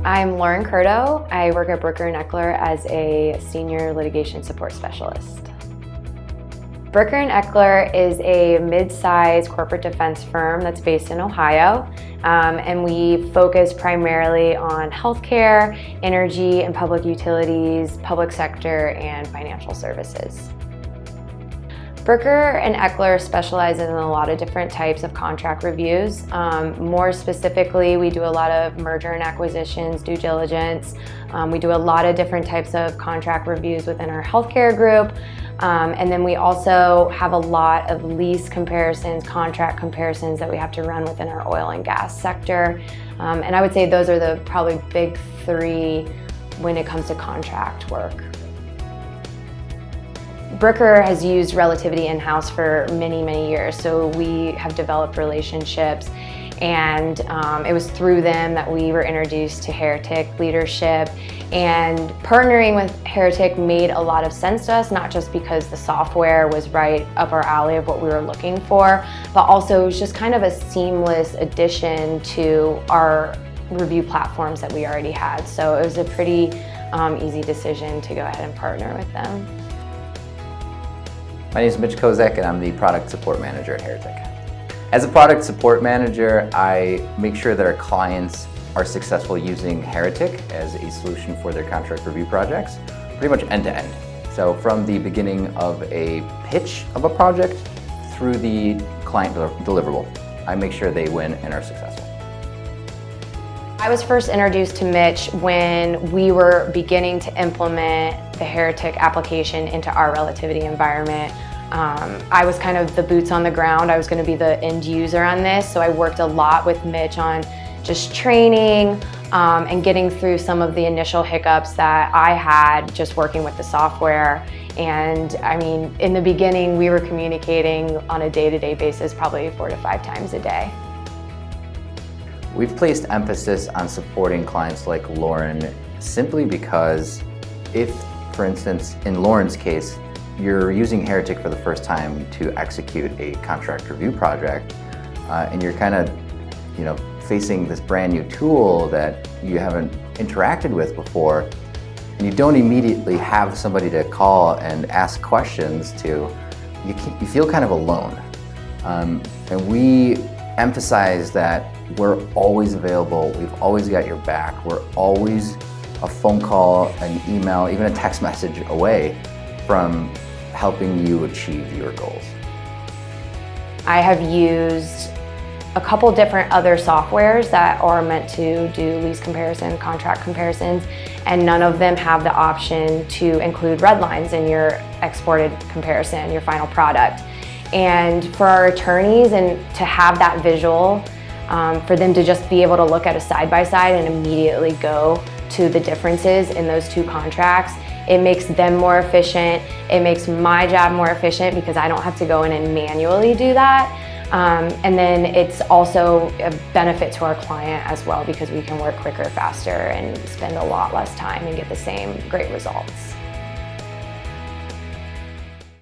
I'm Lauren Curto. I work at Brooker & Eckler as a Senior Litigation Support Specialist. Brooker & Eckler is a mid-sized corporate defense firm that's based in Ohio, and we focus primarily on healthcare, energy and public utilities, public sector, and financial services. Brooker & Eckler specializes in a lot of different types of contract reviews. More specifically, we do a lot of merger and acquisitions, due diligence. We do a lot of different types of contract reviews within our healthcare group. And then we also have a lot of lease comparisons, contract comparisons that we have to run within our oil and gas sector. And I would say those are the probably big three when it comes to contract work. Brooker has used Relativity in-house for many, many years, so we have developed relationships, and it was through them that we were introduced to Heretik leadership. And partnering with Heretik made a lot of sense to us, not just because the software was right up our alley of what we were looking for, but also it was just kind of a seamless addition to our review platforms that we already had. So it was a pretty easy decision to go ahead and partner with them. My name is Mitch Kozak, and I'm the Product Support Manager at Heretik. As a Product Support Manager, I make sure that our clients are successful using Heretik as a solution for their contract review projects, pretty much end to end. So from the beginning of a pitch of a project through the client deliverable, I make sure they win and are successful. I was first introduced to Mitch when we were beginning to implement the Heretik application into our Relativity environment. I was kind of the boots on the ground. I was going to be the end user on this, so I worked a lot with Mitch on just training and getting through some of the initial hiccups that I had just working with the software. And I mean, in the beginning, we were communicating on a day-to-day basis, probably 4 to 5 times a day. We've placed emphasis on supporting clients like Lauren simply because if, for instance, in Lauren's case, you're using Heretik for the first time to execute a contract review project, and you're kind of, facing this brand new tool that you haven't interacted with before, and you don't immediately have somebody to call and ask questions to, you feel kind of alone. And we emphasize that we're always available, we've always got your back, we're always a phone call, an email, even a text message away from helping you achieve your goals. I have used a couple different other softwares that are meant to do lease comparison, contract comparisons, and none of them have the option to include red lines in your exported comparison, your final product. And for our attorneys, and to have that visual, for them to just be able to look at a side-by-side and immediately go to the differences in those two contracts, it makes them more efficient. It makes my job more efficient because I don't have to go in and manually do that. And then it's also a benefit to our client as well because we can work quicker, faster, and spend a lot less time and get the same great results.